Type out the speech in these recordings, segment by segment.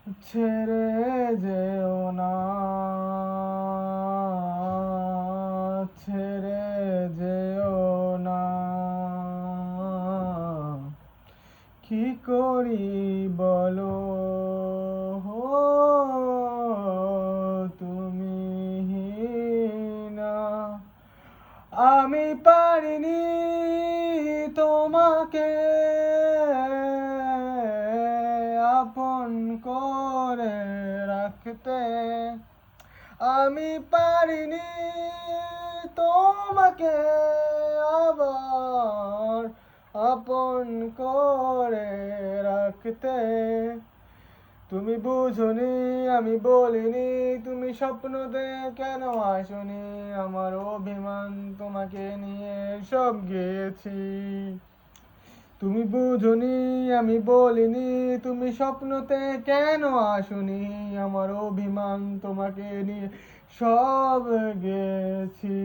ছেড়ে যেও না, ছেড়ে যেও না। কি করি বলো, তুমি না। আমি পারিনি তোমাকে আপন করে রাখতে, আমি পারিনি তোমাকে আবার আপন করে রাখতে। তুমি বুঝোনি, আমি বলিনি, তুমি স্বপ্নতে কেন আসনি, আমার অভিমান তোমাকে নিয়ে সব গেছি। তুমি বুঝোনি, আমি বলিনি, তুমি স্বপ্নতে কেন আসনি, আমার অভিমান তোমাকে নিয়ে সব গেছি।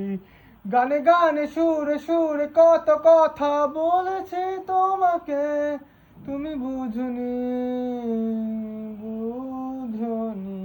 গানে গানে সুরে সুরে কত কথা বলেছি তোমাকে, তুমি বুঝোনি, বুঝোনি।